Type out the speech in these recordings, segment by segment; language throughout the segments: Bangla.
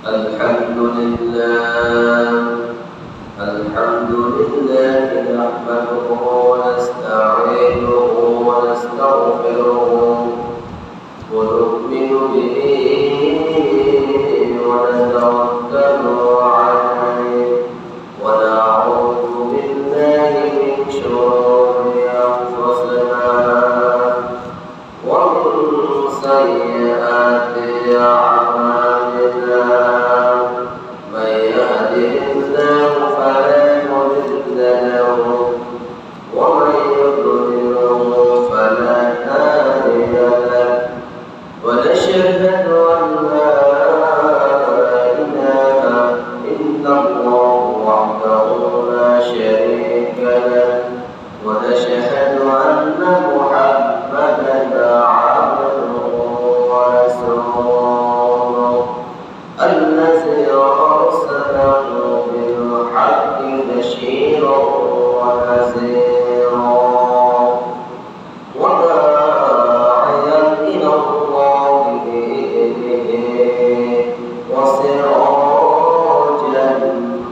الحمد لله نحمده ونستعينه ونستغفره ونؤمن به ونتوكل عليه ونعوذ بالله من شرور أنفسنا ومن سيئات أعمالنا. من يهده الله فلا مضل له ومن يضلله فلا هادي له. ونشهد أن لا إله إلا الله وحده لا شريك له. ونشهد أن محمدا عبده ورسوله الذي أرسله بالحق بشيرا ونذيرا وداعيا إلى الله بإذنه وسراجا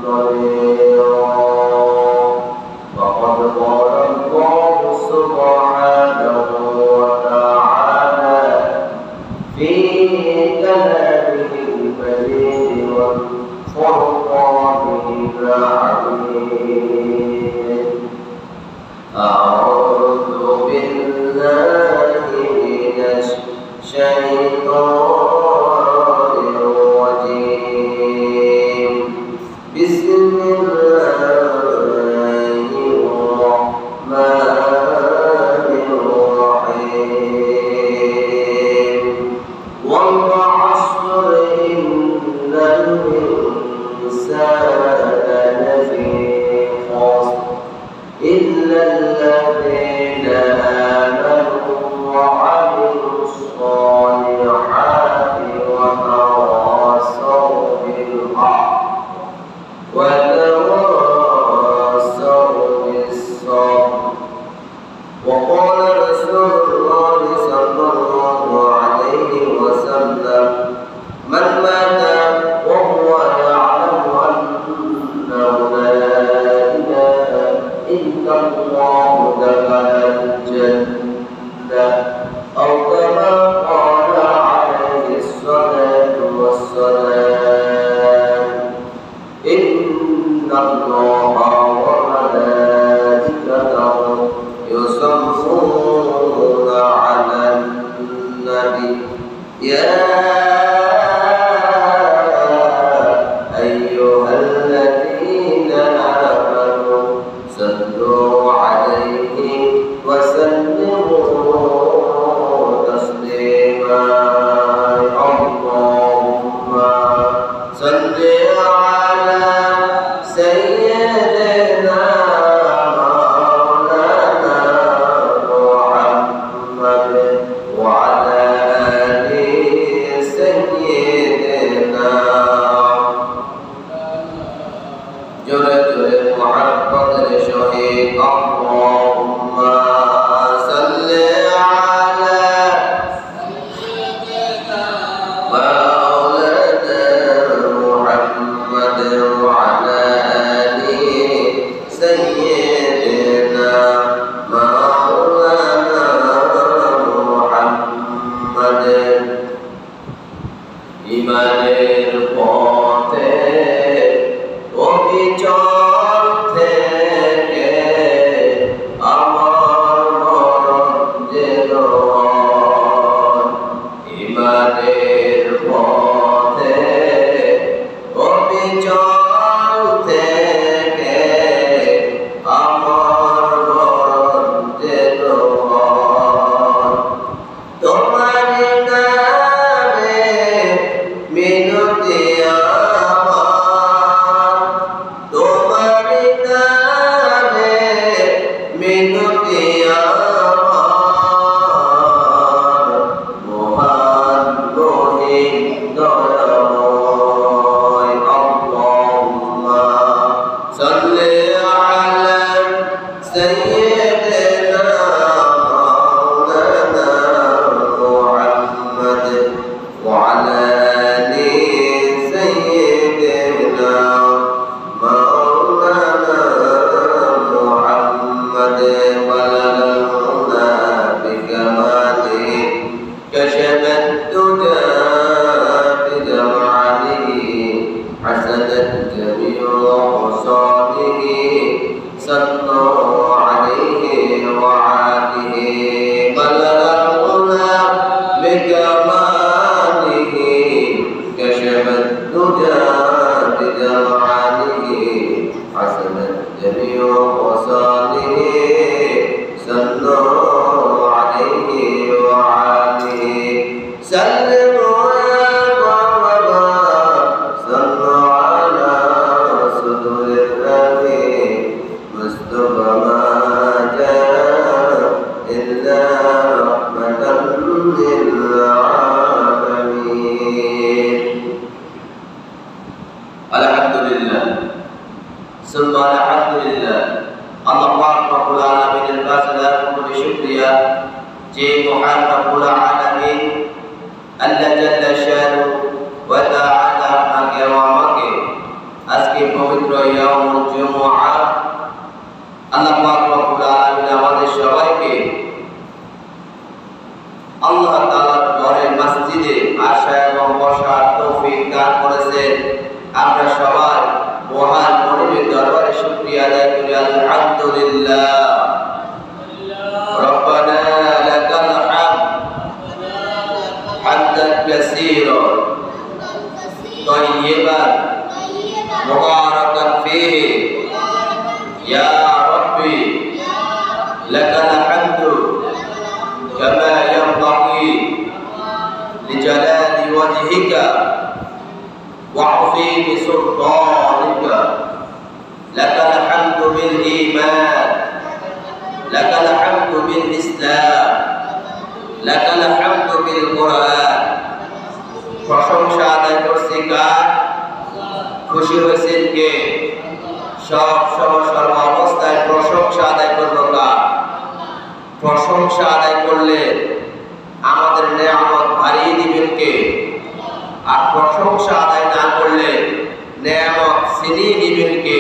منيرا. فقد قال الله سبحانه وتعالى في كلامه المجيد وفرقانه الحميد. أعوذ بالله من الشيطان الرجيم. بسم الله الرحمن الرحيم. والعصر إن الإنسان لفي خسر إلا الذين آمنوا وعملوا الصالحات وتواصوا بالحق وتواصوا بالصبر. وقال رسول الله صلى الله عليه وسلم: من مات وهو يعلم أنه لا إله إلا الله دخل الجنة، أو كما قال عليه الصلاة والسلام: إن الله وملائكته يصلون على النبي يا أيها الذين آمنوا صلوا عليه وسلموا تسليما. اللهم صل على سيدنا مولانا محمد وعلى آل যে মহান রব্বুল আলামিন আল্লাহ জাল্লা শানু ওয়া তাআলা আপনাকে ও আমাকে আজকে পবিত্র ইয়াউমুল জুমআ আল্লাহ পাক রব্বুল আলামিন আমাদের সবাইকে আল্লাহ তাআলার ঘরে মসজিদে আসা এবং বসার তৌফিক দান করেছেন। আমরা সবাই মহান মনিবের দরবারে শুকরিয়া আদায় করি। আলহামদুলিল্লাহ। রব্বানা লাকাল হামদ হামদান কাসীরা তাইয়িবান মুবারাকান ফীহি ইয়া রাব্বি লাকাল হামদু কামা ইয়ানবাগি লিজালালি ওয়াজহিকা ওয়া আযীমি সুলতানিকা লাকাল হামদু বিল ঈমান লাকাল হামদু বিল ইসলাম লাকাল হামদু বিল কুরআন। প্রশংসা আদায় করছি কার? খুশি হয়েছেন কে? সব সময় সর্ব অবস্থায় প্রশংসা আদায় করবো কার? প্রশংসা আদায় করলে আমাদের নেয়ামত বাড়িয়ে দিবেন কে? আর প্রশংসা আদায় না করলে নেয়ামত ছিনিয়ে দিবেন কে?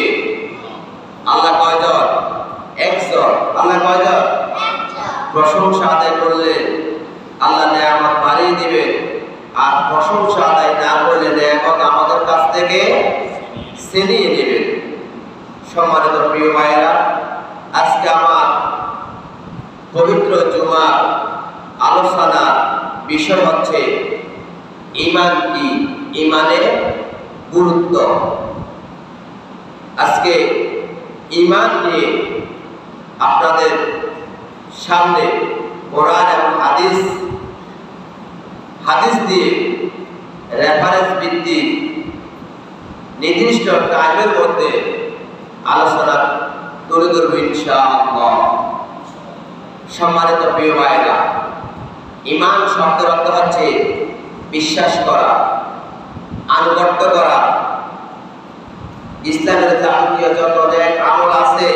আল্লাহ কয়জন? একজন। আল্লাহ কয়জন? প্রশংসা আদায় করলে আল্লাহ নেয়ামত বাড়িয়ে দিবেন, আর প্রশংসা আদায় না করলে নেয়ামত আমাদের কাছ থেকে ছিনিয়ে নেবেন। সম্মানিত প্রিয় ভাইয়েরা, আজকে আমার পবিত্র জুমার আলোচনার বিষয় হচ্ছে ঈমান কি, ঈমানের গুরুত্ব। আজকে ঈমান নিয়ে আপনাদের সামনে কোরআন এবং হাদিস দিয়ে রেফারেন্স ভিত্তিক নির্দিষ্ট টাইমের মধ্যে আলোচনা তুলে ধরব ইনশাআল্লাহ। সম্মানিত প্রিয় ভাইরা, ঈমান শব্দের অর্থ হচ্ছে বিশ্বাস করা, আনুগত্য করা। ইসলামের যাবতীয় যত নেক আমল আছে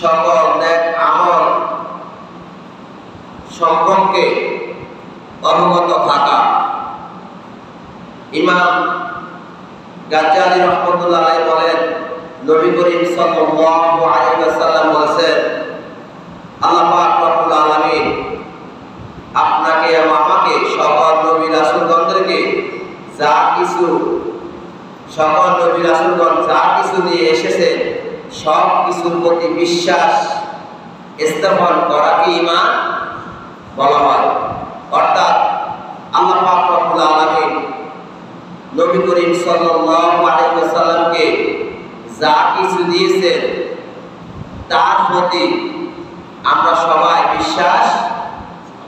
সকল নেক আমল সম্পর্কে অবগত থাকা। ইমাম গাজ্জালী রাহমাতুল্লাহ আলাইহি বলেন, নবী করিম সাল্লাল্লাহু আলাইহি ওয়াসাল্লাম বলেছেন, আল্লাহ পাক রব্বুল আলামিন আপনাকে এবং আমাকে সকল নবী রাসূলগণদেরকে সকল নবী রাসূলগণ যা কিছু নিয়ে এসেছেন সব কিছুর প্রতি বিশ্বাস স্থাপন করাকে ঈমান বলা হয়। অর্থাৎ আল্লাহ পাক রব্বুল আলামিন নবী করিম সাল্লাল্লাহু আলাইহি ওয়াসাল্লামকে যা কিছু দিয়েছেন তার প্রতি আমরা সবাই বিশ্বাস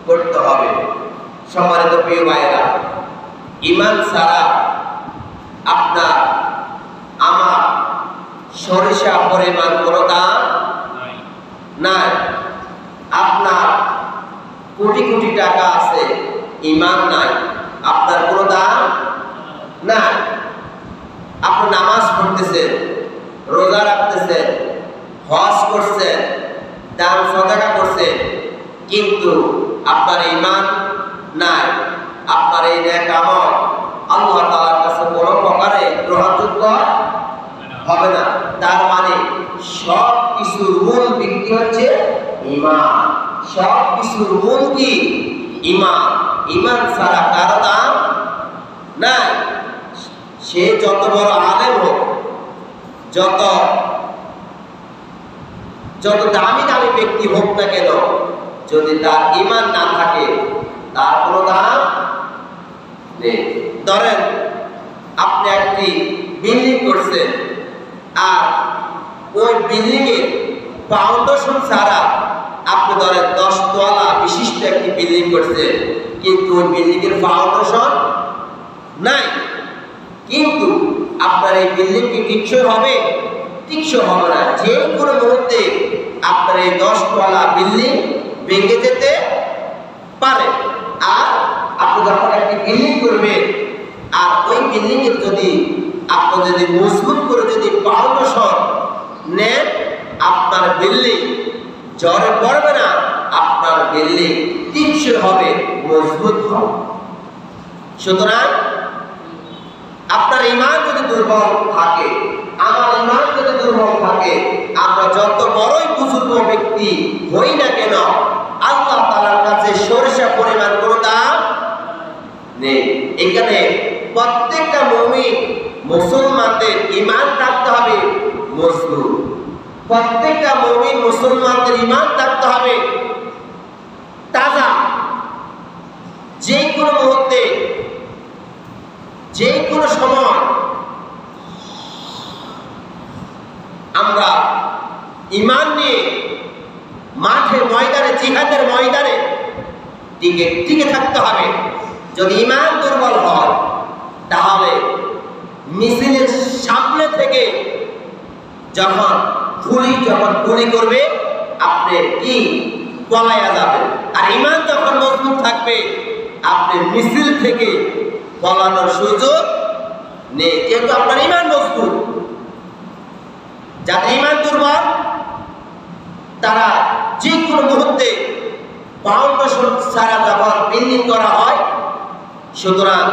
করতে হবে। সম্মানিত প্রিয় ভাইয়েরা, ঈমান ছাড়া আপনার আমার সরিষা পরিমাণ কোনো দাম নাই। আপনার কোটি কোটি টাকা আছে, ঈমান নাই, আপনার কোনো দাম নাই। আপনি নামাজ পড়তেছেন, রোজা রাখতেছেন, হজ করছেন, দান সদকা করছেন, কিন্তু আপনার ঈমান নাই, আপনার এই নেক আমল আল্লাহ তাআলার কাছে কোনো প্রকারে গ্রহণযোগ্য হবে না। তার মানে সব কিছুর মূল ভিত্তি হচ্ছে ঈমান। সব কিছুর মূল কি? ঈমান। ঈমান ছাড়া কারো দাম নাই। সে যত বড় আলেম হোক, যত দামি দামি ব্যক্তি হোক না কেন, যদি তার ঈমান না থাকে তার কোনো দাম নেই। ধরেন আপনি একটি বিল্ডিং করছেন, আর ওই বিল্ডিং এর ফাউন্ডেশন ছাড়া আপনি ধরেন 10 তলা বিশিষ্ট একটি বিল্ডিং করছেন, কিন্তু ওই বিল্ডিং এর ফাউন্ডেশন নাই, কিন্তু আপনার এই বিল্ডিং কি টিকসই হবে? টিকসই হবে না। যে কোনো মুহূর্তে আপনার এই 10 তলা বিল্ডিং ভেঙে যেতে পারে। আর আপনি যখন একটি বিল্ডিং করবেন, আর ওই বিল্ডিং এর যদি মজবুত করে যদি ফাউন্ডেশন নেন, আপনার বিল্ডিং ঝড়ে পড়বে না, আপনার বিল্ডিং টিকসই হবে, মজবুত হবে। সুতরাং আপনার ঈমান যদি দুর্বল থাকে, আমার ঈমান যদি দুর্বল থাকে, আমরা যত বড়ই বুজুর্গ ব্যক্তি হই না কেন, আল্লাহ তাআলার কাছে সরিষা পরিমাণ কোনো দাম নেই। এখানে প্রত্যেকটা মুমিন মুসলমানদের ঈমান থাকতে হবে মজবুত। প্রত্যেকটা মুমিন মুসলমানদের ঈমান থাকতে হবে তাজা। যে কোনো মুহূর্তে, যে কোনো সময় আমরা ঈমান নিয়ে মাঠে ময়দানে, জিহাদের ময়দানে টিকে থাকতে হবে। যদি ঈমান দুর্বল হয় তাহলে মিছিলের সামনে থেকে যখন গুলি করবে আপনি কি পলাইয়া যাবেন। আর ঈমান যখন মজবুত থাকবে আপনি মিছিল থেকে পলানোর সুযোগ নেই, যেহেতু আপনার ঈমান মজবুত। যাদের ঈমান দুর্বল তারা যে কোনো মুহূর্তে ফাউন্ডেশন ছাড়া যখন বিল্ডিং করা হয়, সুতরাং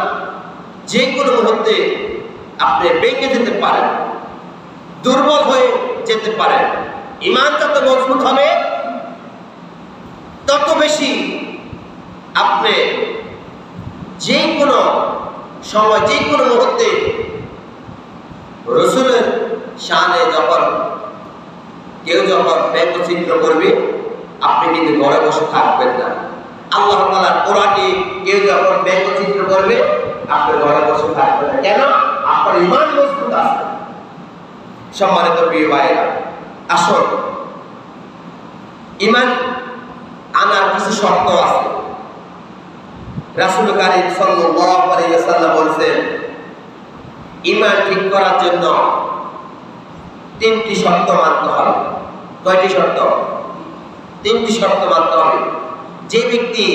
যে কোনো মুহূর্তে আপনি ভেঙে যেতে পারেন, দুর্বল হয়ে যেতে পারেন। ঈমান যত মজবুত হবে তত বেশি আপনি যে কোনো সময়, যে কোনো মুহূর্তে রাসূলের শানে যখন কেউ যখন ব্যঙ্গচিত্র করবে আপনি কিন্তু ঘরে বসে থাকবেন না। আল্লাহ তাআলার কোরআনে কেউ যখন ব্যঙ্গচিত্র করবে আপনি ঘরে বসে থাকবেন না। কেন? আপনার ঈমান মজবুত আছে। সম্মানিত প্রিয় ভাইরা, আসল ঈমান আনার কিছু শর্ত আছে। রাসূল কারীম সাল্লাল্লাহু আলাইহি ওয়াসাল্লাম বলেছেন, ঈমান ঠিক করার জন্য তিনটি শর্ত মানতে হবে। কয়টি শর্ত? তিনটি শর্ত মানতে হবে। যে ব্যক্তি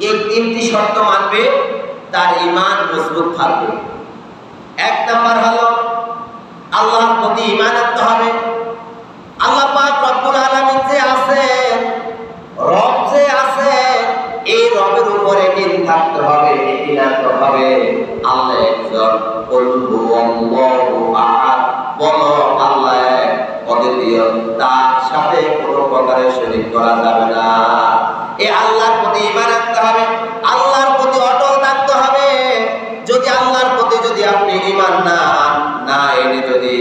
এই তিনটি শর্ত মানবে তার ঈমান মজবুত থাকবে। এক নাম্বার হলো আল্লাহর প্রতি ঈমান আনতে হবে। আল্লাহ পাক রব্বুল আলামিন যে আছেন, রব যে আছেন, এই রবের উপরে দিন থাকতে হবে, ঈমান আনতে হবে। আল্লাহ একজন, কুল হুয়াল্লাহু আহাদ, বলো আল্লাহ এক, অদ্বিতীয়, তার সাথে কোনো প্রকারের শরীক করা যাবে না। এই আল্লাহর প্রতি ঈমান আনতে হবে, আল্লাহর প্রতি অটল থাকতে হবে। যদি আল্লাহর প্রতি যদি আপনি ঈমান না এনে যদি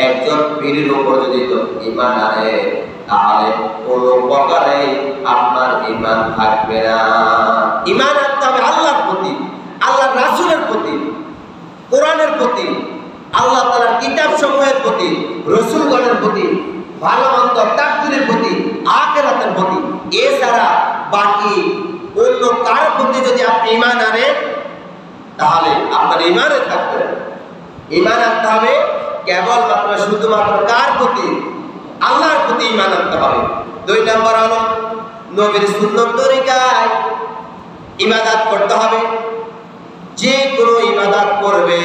একজন পীরের উপর যদি ঈমান আনে তাহলে কোনো প্রকারে আপনার ঈমান থাকবে না। ঈমান আনতে হবে আল্লাহর প্রতি, আল্লাহর রাসূলের প্রতি, কোরআনের প্রতি, আল্লাহ তাআলার কিতাব সমূহের প্রতি, রাসূলগণের প্রতি, ভালো মন্দ তাকদীরের প্রতি, আখিরাতের প্রতি। এছাড়া বাকি অন্য কার প্রতি যদি আপনি ঈমান আনেন তাহলে আপনার ঈমানে থাকবে না। ঈমান আনতে হবে কেবলমাত্র শুধুমাত্র কার প্রতি? আল্লাহর প্রতি ঈমান আনতে হবে। দুই নম্বর হলো নবীর সুন্নাত তরিকায় ইবাদত করতে হবে। যে কোনো ইবাদত করবে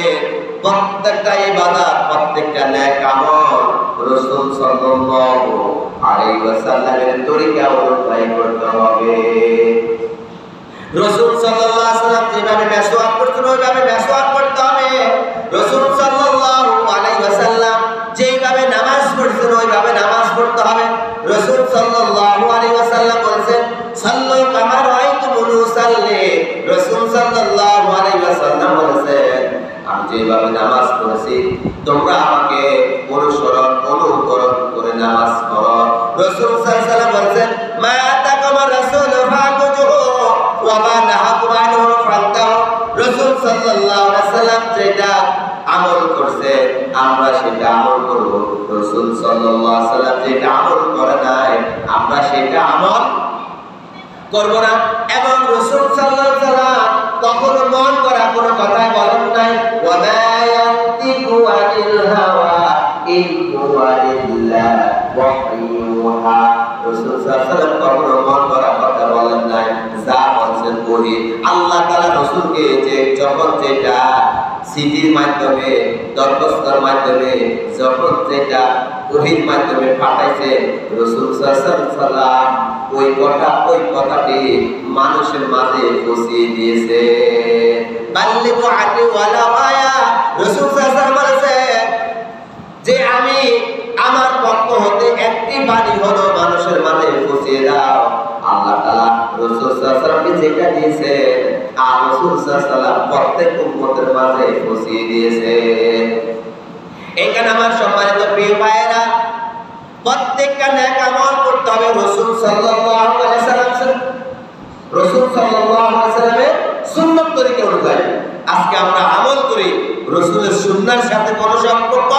প্রত্যেকটা ইবাদত, প্রত্যেকটা নেক আমল রাসূল সাল্লাল্লাহু আলাইহি ওয়াসাল্লামের তরিকা অনুযায়ী করতে হবে। রাসূল সাল্লাল্লাহু আলাইহি ওয়াসাল্লাম যেভাবে মেসওয়াক করতেন ওইভাবে মেসওয়াক করতে হবে। রাসূল সাল্লাল্লাহু আলাইহি ওয়াসাল্লাম যেভাবে নামাজ পড়তেন ওইভাবে নামাজ পড়তে হবে। রাসূল সাল্লাল্লাহু আলাইহি ওয়াসাল্লাম বলেছেন, সাল্লু কামা রাআইতুমুনি উসাল্লি। রাসূল সাল্লাল্লাহু আলাইহি ওয়াসাল্লাম বলেছেন, আমি যেভাবে নামাজ পড়েছি তোমরা আমাকে অনুকরণ করে নামাজ পড়ো। রাসূল সাল্লাল্লাহু আলাইহি ওয়াসাল্লাম বলেছেন, মা আতাকামা রাসূল ফাকুজুহু ওয়া মা নাহাকুম আনহু ফান্তাহু। রাসূল সাল্লাল্লাহু আলাইহি ওয়াসাল্লাম যেটা আমল করছে আমরা সেটা আমল করব। রাসূল সাল্লাল্লাহু আলাইহি ওয়াসাল্লাম যেটা আমল করে নাই আমরা সেটা আমল করব না। এবং রাসূল সাল্লাল্লাহু আলাইহি ওয়াসাল্লাম কখনো মন করা কোনো কথা বলেন নাই। ওয়া মা ইয়ান্তিকু আনিল হাওয়া ইন হুয়া ইল্লা ওয়াহয়ুহা। রাসূল সাল্লাল্লাহু আলাইহি ওয়াসাল্লাম কখনো মন করা কথা বলেন নাই, যা বলেন ওহী। আল্লাহ তাআলা রাসূলকে যে যখন যেটা চিঠির মাধ্যমে, দরখাস্তের মাধ্যমে যখন যেটা ওহীর মাধ্যমে পাঠাইছে রাসূল সাল্লাল্লাহু আলাইহি ওয়াসাল্লাম ওই কথাটি মানুষের মাঝে পৌঁছিয়ে দিয়েছে। বাল্লিগু আনি ওয়ালা আয়া, রাসূল সাল্লাল্লাহু আলাইহি ওয়াসাল্লাম বলেছেন যে আমি আমার পক্ষ হতে একটি বাণী হলো মানুষের মাঝে পৌঁছিয়ে দাও। আল্লাহ তাআলা রাসূল সাল্লাল্লাহু আলাইহি ওয়াসাল্লামকে যেটা দিয়েছেন আর রাসূল সাল্লাল্লাহু আলাইহি ওয়াসাল্লাম প্রত্যেক উম্মতের মাঝে পৌঁছিয়ে দিয়েছে। এখানে আমার সম্মানিত প্রিয় ভাইয়েরা, প্রত্যেকটা নেক আমল করতে হবে রাসূল সাল্লাল্লাহু আলাইহি ওয়াসাল্লামের সুন্নাত তরিকা অনুযায়ী। আজকে আমরা আমল করি, রাসূলের সুন্নাহর সাথে কোনো সম্পর্ক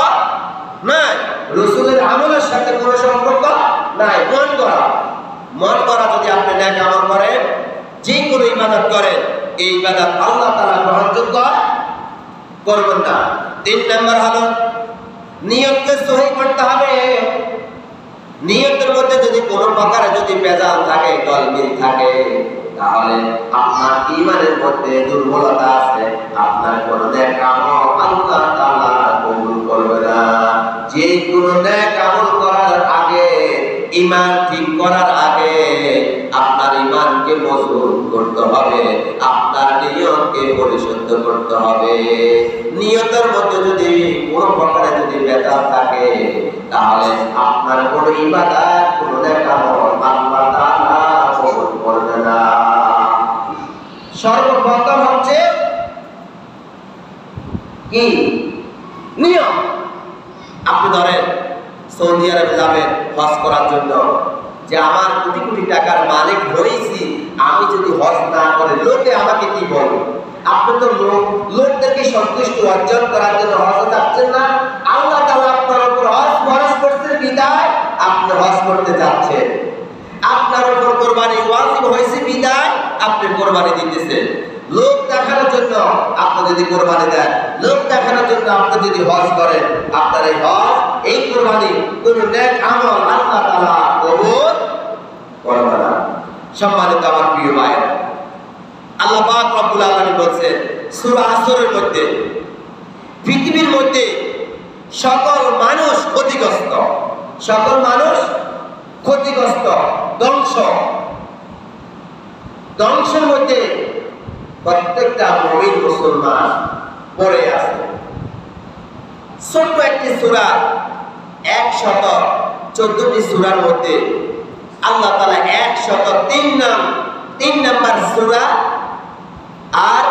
নাই, রাসূলের আমলের সাথে কোনো সম্পর্ক নাই। মন করা যদি আপনি নেক আমল করেন, যে কোনো ইবাদত করেন, এই ইবাদত আল্লাহ তাআলা গ্রহণযোগ্য করবেন না। 3 নাম্বার হলো নিয়তকে সহি করতে হবে। নিয়তের মধ্যে যদি কোনো প্রকারে যদি ভেজাল থাকে, গলমিল থাকে, তাহলে আপনার ঈমানের মধ্যে দুর্বলতা আছে, আপনার কোনো নেক আমল আল্লাহ তাআলা কবুল করবে না। যে কোনো নেক আমল করার আগে, ঈমান ঠিক করার আগে আপনার ঈমানকে মজবুত করতে হবে, আপনার নিয়তকে পরিশুদ্ধ করতে হবে। নিয়তের মধ্যে যদি কোনো প্রকারে যদি ভেজাল থাকে, তাহলে আপনার কোনো ইবাদত, কোনো নেক আমল আল্লাহ তাআলা কবুল করবে না। সর্বপ্রথম হচ্ছে কি? নিয়ত। আপনি ধরেন সৌদি আরবে যাবেন হজ করার জন্য, যে আমার কোটি কোটি টাকার মালিক হয়েছি, আমি যদি হজ না করে লোকে আমাকে কি বলবে? আপনি তো লোকদেরকে সন্তুষ্ট অর্জন করার জন্য হজ যাচ্ছেন না, আল্লাহ তাআলা আপনার উপর হজ ফরজ করছেন বিদায় আপনি হজ করতে যাচ্ছেন। আপনার উপর কুরবানি ওয়াজিব হয়েছে বিদায় আপনি কুরবানি দিতেছেন। লোক দেখানোর জন্য আপনি যদি কুরবানি দেন, লোক দেখানোর জন্য আপনি যদি হজ করেন, আপনার এই হজ, এই কুরবানি, কোন নেক আমল আল্লাহ তাআলা কবুল করবে না। সম্মানিত আমার প্রিয় ভাইরা, আল্লাহ পাক রব্বুল আলামিন বলেন সূরা আসরের মধ্যে, পৃথিবীর মধ্যে সকল মানুষ ক্ষতিগ্রস্ত, সকল মানুষ ক্ষতিগ্রস্ত, ধ্বংসের মধ্যে প্রত্যেকটা মুমিন মুসলমান পড়ে আছে। ছোট্ট একটি সূরা, 114টি সূরার মধ্যে আল্লাহ তাআলা 103 নাম্বার সূরা, আর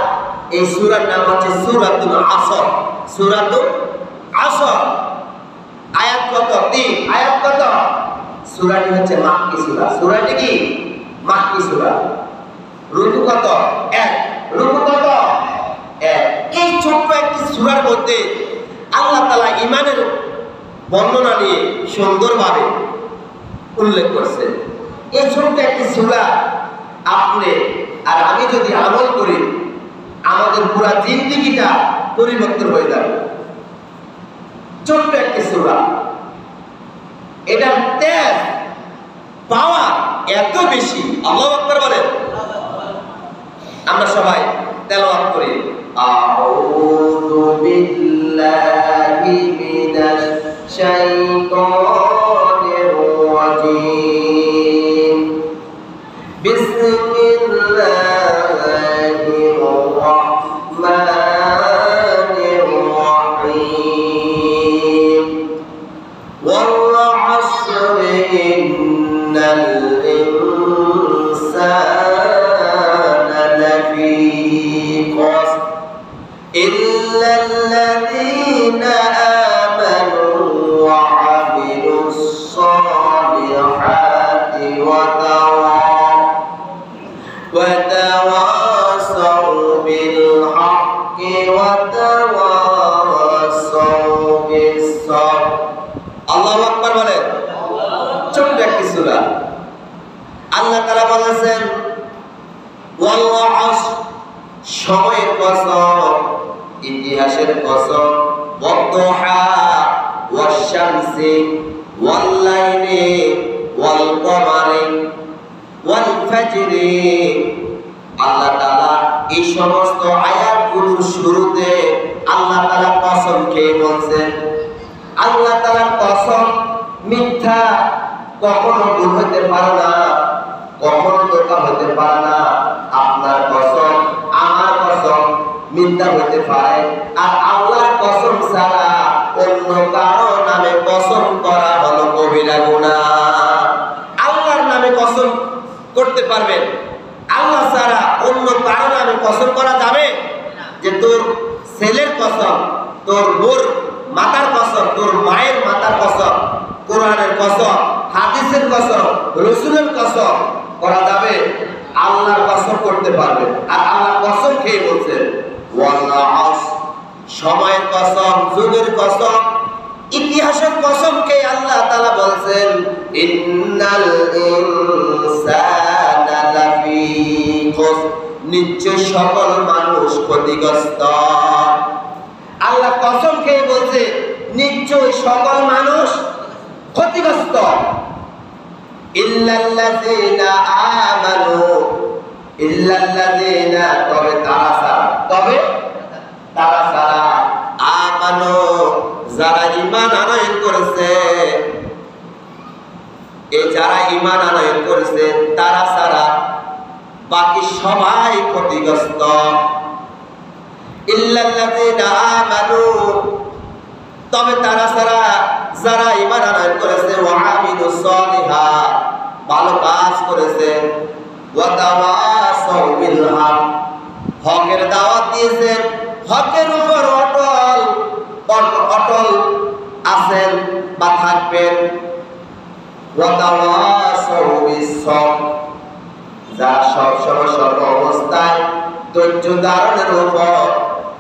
এই সূরার নাম হচ্ছে সূরাতুল আসর। সূরাতুল আসর, আয়াত কত? 3। আয়াত কত? সূরাটি হচ্ছে মাক্কি সূরা। সূরাটি কি? মাক্কি সূরা। রুকু কত? 1। রুকু কত? 1। এই ছোট্ট একটি সূরার মধ্যে আল্লাহ তাআলা ঈমানের বর্ণনা নিয়ে সুন্দরভাবে উল্লেখ করেছেন। এই ছোট্ট একটি সূরা আপনি আর আমি যদি আমল করি, আমাদের পুরো জিন্দেগিটা পরিবর্তন হয়ে যাবে। ছোট্ট একটি সূরা, এটার তেজ পাওয়া এত বেশি। আল্লাহু আকবার বলেন। আমরা সবাই তেলাওয়াত করি, আউযু বিল্লাহি মিনাশ শাইতানির রাজীম, বিসমিল্লাহির রাহমানির রাহিম, ওয়াল আসরি ইন্নাল ইনসানা লাফি খুসর ইল্লা আল্লাযীনা আমানু ওয়া আমিলুস সালিহাতি ওয়া তাওয়াসাউ বিল হাক্কি ওয়া তাওয়াসাউ বিস সাবর। আল্লাহু আকবার বলেন। ছোট্ট একটি সূরা, আল্লাহ তাআলা বলেছেন ওয়াল আসর, সময়ের কসম, ইতিহাসের কসম, ওয়াদ-দুহা ওয়াশ-শামসি ওয়াল-লাইলি ওয়াল-কমারি ওয়াল-ফাজরি। আল্লাহ তাআলা এই সমস্ত আয়াতগুলোর শুরুতে আল্লাহ তাআলা কসম খেয়ে বলছেন, আল্লাহ তাআলার কসম কখনো ভুল হতে পারে না, কখনো ধোঁকা হতে পারে না। আপনার কসম, আমার কসম মিথ্যা হতে পারে, আর আল্লাহর কসম ছাড়া অন্য কারো নামে কসম করা হলো কবিরা গুনাহ। আল্লাহর নামে কসম করতে পারবেন, আল্লাহ ছাড়া অন্য কারো নামে কসম করা যাবে? যে তোর ছেলের কসম, তোর বোর মাতার কসম, তোর মায়ের মাতার কসম, কোরআনের কসম, হাদিসের কসম, রসুলের কসম করা যাবে? আল্লাহর কসম করতে পারবেন। আর আল্লাহ কসম খেয়ে বলছেন সময়ের কসম, যুগের কসম, ইতিহাসের কসম খেয়ে আল্লাহ তাআলা বলছেন ইন্নাল ইনসানা লাফি খুসর, নিশ্চয় সকল মানুষ ক্ষতিগ্রস্ত। আল্লাহ কসম খেয়ে বলছে নিশ্চয় সকল মানুষ ক্ষতিগ্রস্ত। ইল্লাল্লাযীনা আমানু, ইল্লাল্লাযীনা, তবে তারা ছাড়া, আমানু, যারা ঈমান আনয়ন করেছে, এই যারা ঈমান আনয়ন করেছে তারা ছাড়া বাকি সবাই ক্ষতিগ্রস্ত। ইল্লাল্লাযীনা আমানু, তবে তারা ছাড়া যারা ঈমান আনয়ন করেছে, ওয়া আমিলুস সালিহাত, ভালো কাজ করেছে, ওয়া তাওয়াসাউ বিল হক, হকের দাওয়াত দিয়েছেন, হকের উপর অটল আছেন বা থাকবেন, ওয়া তাওয়াসাউ বিস সবর, যারা সবসময় সর্ব অবস্থায় ধৈর্য ধারণের উপর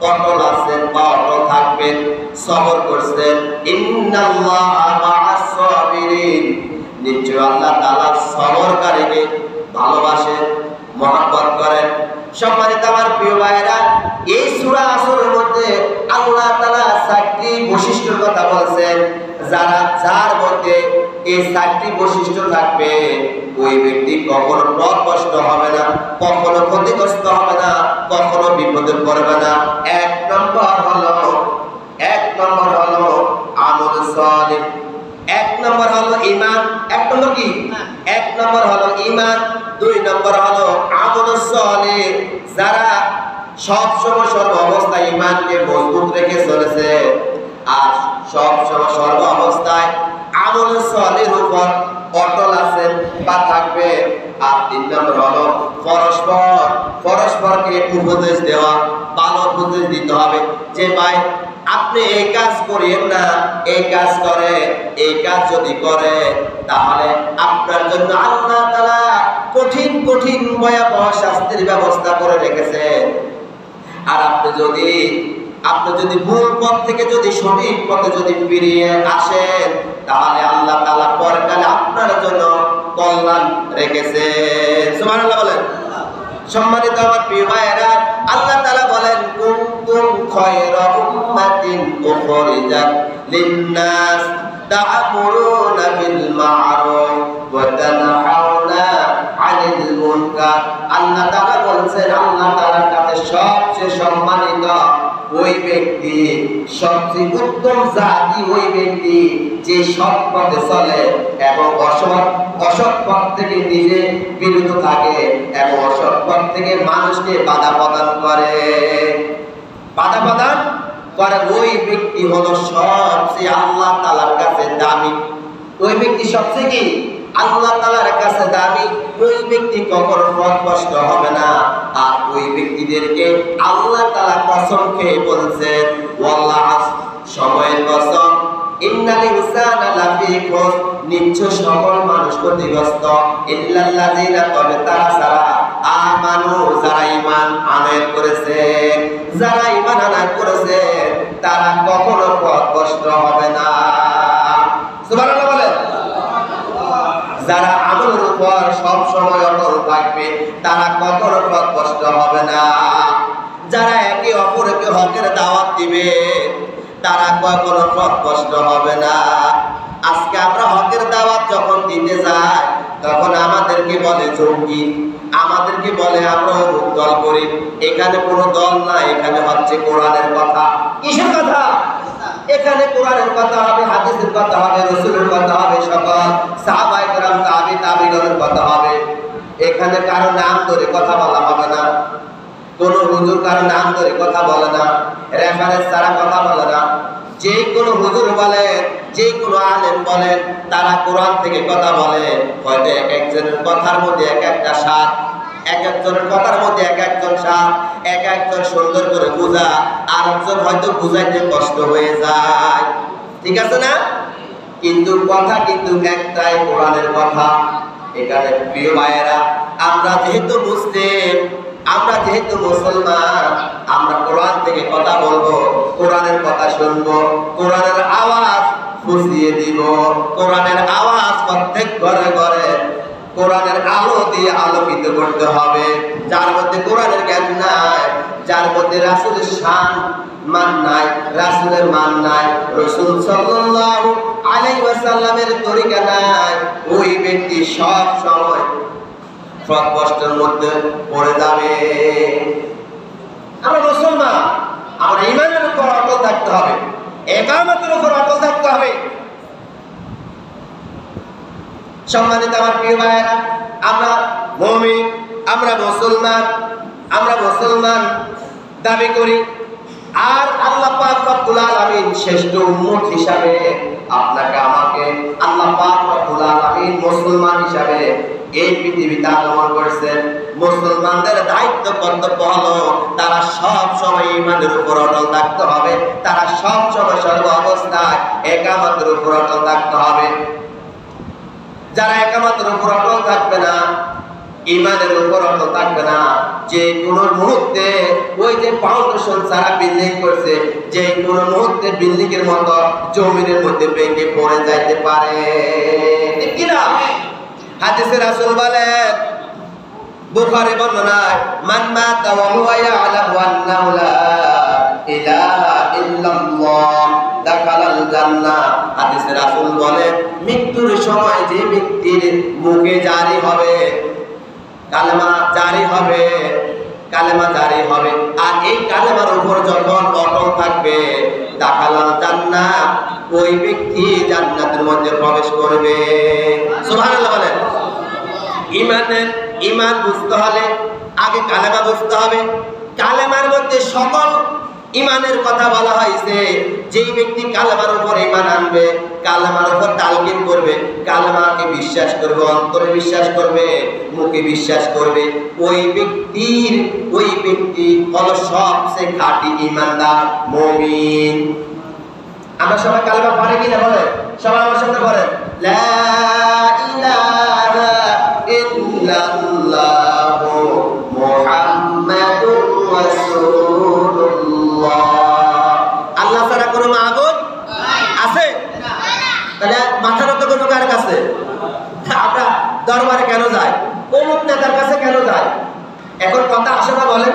অটল আছেন বা অটল থাকবেন, সবর করছেন। ইন্নাল্লাহা মা'আস সাবিরিন, নিশ্চয় আল্লাহ তাআলা সবরকারীকে ভালোবাসেন, মহব্বত করেন। সম্মানিত আমার প্রিয় ভাইরা, এই সূরা আসরের মধ্যে আল্লাহ তাআলা 4টি বৈশিষ্ট্যের কথা বলছেন। যার মধ্যে এই 4টি বৈশিষ্ট্য থাকবে, ওই ব্যক্তি কখনো পথভ্রষ্ট হবে না, কখনো ক্ষতিগ্রস্ত হবে না, কখনো বিপদে পড়বে না। এক নম্বর হলো আমল সালিহ, এক নম্বর হলো ঈমান। এক নম্বর কি? এক নম্বর হলো ঈমান, 2 নম্বর হলো আমল সালিহ। যারা সব সময় সর্ব অবস্থায় ঈমানকে মজবুত রেখে চলেছে আর সব সময় সর্ব অবস্থায় আমল সালিহর উপর অটল আছেন বা থাকবে। আর 3 নম্বর হলো পরস্পরকে উপদেশ দেওয়া, ভালো উপদেশ দিতে হবে যে ভাই আপনি এই কাজ করেন না, এই কাজ করে, এই কাজ যদি করে তাহলে আপনার জন্য আল্লাহ তাআলা কঠিন ভয়াবহ শাস্তির ব্যবস্থা করে রেখেছেন। আর আপনি যদি ভুল পথ থেকে যদি সঠিক পথে যদি ফিরিয়ে আসেন তাহলে আল্লাহ তাআলা পরকালে আপনার জন্য কল্যাণ রেখেছেন। সুবহানাল্লাহ বলেন। সম্মানিত আমার প্রিয় ভাইয়েরা, আল্লাহ তাআলা বলেন কুনতুম খায়রা উম্মাতিন উখরিজাত লিন-নাস তা'মুরুনা বিল মা'রুফ ওয়া তানহাউনা আনিল মুনকার। আল্লাহ তাআলা বলেন আল্লাহ তাআলার কাছে সবচেয়ে সম্মানিত ওই ব্যক্তি, সবচেয়ে উত্তম জাতি ওই ব্যক্তি যে সৎ পথে চলে এবং অসৎ পথ থেকে নিজে বিরত থাকে এবং অসৎ পথ থেকে মানুষকে বাধা প্রদান করে। ওই ব্যক্তি হলো সবচেয়ে আল্লাহ তাআলার কাছে দামি। ওই ব্যক্তি সবচেয়ে কি? আল্লাহ তাআলার কাছে দামি। ওই ব্যক্তি কখনো পথভ্রষ্ট হবে না। আর ওই ব্যক্তিদেরকে আল্লাহ তাআলা কসম খেয়ে বলছেন ওয়াল্লাহ, সময়ের কসম, ইন্নাল ইনসানা লাফি খুসর, নিশ্চয় সকল মানুষ ক্ষতিগ্রস্ত, ইল্লাল্লাযীনা, তবে তারা ছাড়া, আমানু, যারা ঈমান আনয়ন করেছে, তারা কখনো পথভ্রষ্ট হবে না। সুবহানাল্লাহ বলেন। যারা আমলের উপর সব সময় অটল থাকবে তারা কখনো পথভ্রষ্ট হবে না। যারা একে অপরকে হকের দাওয়াত দিবে তারা কখনো পথভ্রষ্ট হবে না। আজকে আমরা হকের দাওয়াত যখন দিতে যাই তখন আমাদেরকে বলে জঙ্গি, আমাদেরকে বলে আমরা অমুক দল করি। এখানে কোনো দল না, এখানে হচ্ছে কোরআনের কথা। কিসের কথা? এখানে কোরআনের কথা হবে, হাদিসের কথা হবে, রাসূলের কথা হবে, সকল সাহাবায়ে কেরাম তাবিঈনের কথা হবে। এখানে কারো নাম ধরে কথা বলা হবে না, কোন হুজুর কারো নাম ধরে কথা বলে না, রেফারেন্স ছাড়া কথা বলে না। যে কোনো হুজুর বলেন, যে কোনো আলেম বলেন, তারা কোরআন থেকে কথা বলে। হয়তো এক একজনের কথার মধ্যে এক একটা স্বাদ, এক একজনের কথার মধ্যে এক একজন স্বাদ, এক একজন সুন্দর করে বোঝা, আর একজন হয়তো বুঝাইতে কষ্ট হয়ে যায়। ঠিক আছে না? কিন্তু কথা কিন্তু একটাই, কোরআনের কথা। এখানে প্রিয় ভাইয়েরা, আমরা যেহেতু মুসলিম, আমরা যেহেতু মুসলমান, আমরা কোরআন থেকে কথা বলবো, কোরআনের কথা শুনবো, কোরআনের আওয়াজ বুঝিয়ে দিব, কোরআনের আওয়াজ প্রত্যেক ঘরে ঘরে কোরআনের আলো দিয়ে আলোকিত করতে হবে। যার মধ্যে কোরআনের জ্ঞান নাই, যার মধ্যে রাসূলের শান মান নাই, রাসূলের মান নাই, রাসূল সাল্লাল্লাহু আলাইহি ওয়াসাল্লামের তরিকা নাই, ওই ব্যক্তি সব সময় কষ্টের মধ্যে পড়ে যাবে। আমরা মুসলমান, আমরা ঈমানের উপর অটল থাকতে হবে, ইকামতের উপর অটল থাকতে হবে। সম্মানিত আমার প্রিয় ভাইয়েরা, আমরা মুমিন, আমরা মুসলমান দাবি করি। আর আল্লাহ পাক রব্বুল আলামিন শ্রেষ্ঠ উম্মত হিসাবে আপনাকে আমাকে আল্লাহ পাক রব্বুল আলামিন মুসলমান হিসাবে এই পৃথিবীতে আগমন করেছেন। মুসলমানদের দায়িত্ব কর্তব্য হলো তারা সব সময় ঈমানের উপর অটল থাকতে হবে, তারা সব সময় সর্ব অবস্থায় ইকামতের উপর অটল থাকতে হবে। যারা ইকামতের উপর অটল থাকবে না, ঈমানের উপর অটল থাকবে না, যে কোনো মুহূর্তে ওই যে ফাউন্ডেশন সারা বিল্ডিং করছে, যে কোনো মুহূর্তে বিল্ডিং এর মতো জমিনের মধ্যে ভেঙে পড়ে যাইতে পারে। ঠিক কি না? হাদিসে রাসূল বলেন, বুখারী বর্ণনায়, মান মাতা ওয়া হুয়া ইয়ালামু আন্নাহু লা ইলাহা ইল্লাল্লাহ দাখালাল জান্নাহ। হাদিসে রাসূল বলেন, মৃত্যুর সময় যে ব্যক্তির মুখে জারি হবে কালেমা, জারি হবে কালেমা, জারি হবে, আর এই কালেমার উপর যখন অটল থাকবে, দাখালাল জান্নাহ, ওই ব্যক্তি জান্নাতের মধ্যে প্রবেশ করবে। সুবহানাল্লাহ বলেন। ঈমান বুঝতে হলে আগে কালেমা বুঝতে হবে। কালেমার মধ্যে সকল ঈমানের কথা বলা হয়েছে। যেই ব্যক্তি কালেমার উপর ঈমান আনবে, কালেমার উপর তালকিন করবে, কালেমাকে বিশ্বাস করবে, অন্তরে বিশ্বাস করবে, মুখে বিশ্বাস করবে, ওই ব্যক্তি হলো সবচেয়ে খাঁটি ঈমানদার মুমিন। আমরা সবাই কালেমা পড়ে কিনা বলেন? সবাই আমার সাথে বলেন, লা ইলাহা ইল্লাল্লাহু মুহাম্মাদুর রাসূলুল্লাহ। আল্লাহ ছাড়া কোনো মাবুদ আছে? তাহলে মাথা নত করবো কার কাছে? আমরা দরবারে কেন যাই? অমুক নেতার কাছে কেন যাই? এখন কথা আসে না বলেন?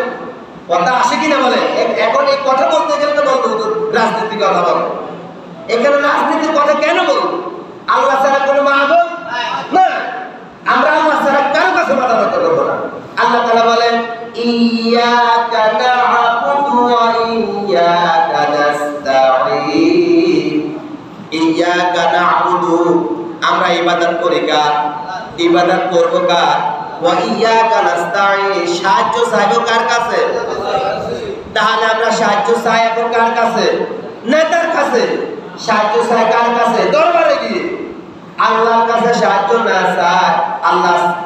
কথা আসে কিনা বলেন? এখন এই কথা বলতে গেলে তো বলতে হতো রাজনীতির কথা বলে। এখানে রাজনীতির কথা কেন বলবো? আল্লাহ ছাড়া কোনো মাবুদ না, আমরা আল্লাহ ছাড়া কারো কাছে মাথা নত করবো না। আল্লাহ তাআলা বলেন, ইয়্যাকা না'বুদু ওয়া ইয়্যাকা নাস্তাঈন। ইয়্যাকা না'বুদু, আমরা ইবাদত করি কার? ইবাদত করব কার? ওয়া ইয়্যাকা নাস্তাঈন, সাহায্য চাইবো কার কাছে? তাহলে আমরা সাহায্য চাই এখন কার কাছে? নেতার কাছে। সাহায্য চাই কার কাছে? দরবারে গিয়ে। আল্লাহর কাছে সাহায্য না চাই,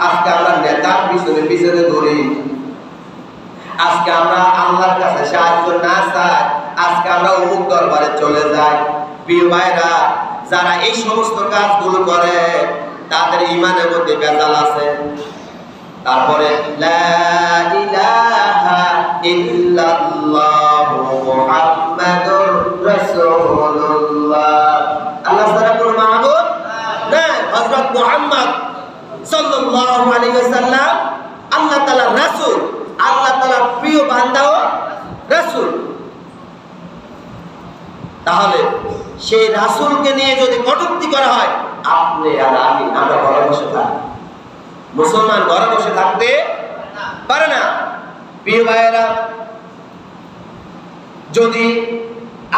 আজকে আমরা নেতার পিছনে পিছনে দৌড়ি। আজকে আমরা আল্লাহর কাছে সাহায্য না চাই, আজকে আমরা অমুক দরবারে চলে যাই। প্রিয় ভাইরা, যারা এই সমস্ত কাজগুলো করে তাদের ঈমানের মধ্যে ভেজাল আছে। তারপরে লা ইলাহা ইল্লাল্লাহু মুহাম্মাদুর রাসূলুল্লাহ, আল্লাহ ছাড়া কোনো মাবুদ নাই। হযরত মুহাম্মদ সাল্লাল্লাহু আলাইহি ওয়াসাল্লাম আল্লাহ তাআলার রাসূল, আল্লাহ তাআলার প্রিয় বান্দা ও রাসূল। তাহলে সেই রাসূলকে নিয়ে যদি কটূক্তি করা হয়, আপনি আর আমি, আমরা ঘরে বসে থাকি। মুসলমান ঘরে বসে থাকতে পারে না। প্রিয় ভাইয়েরা, যদি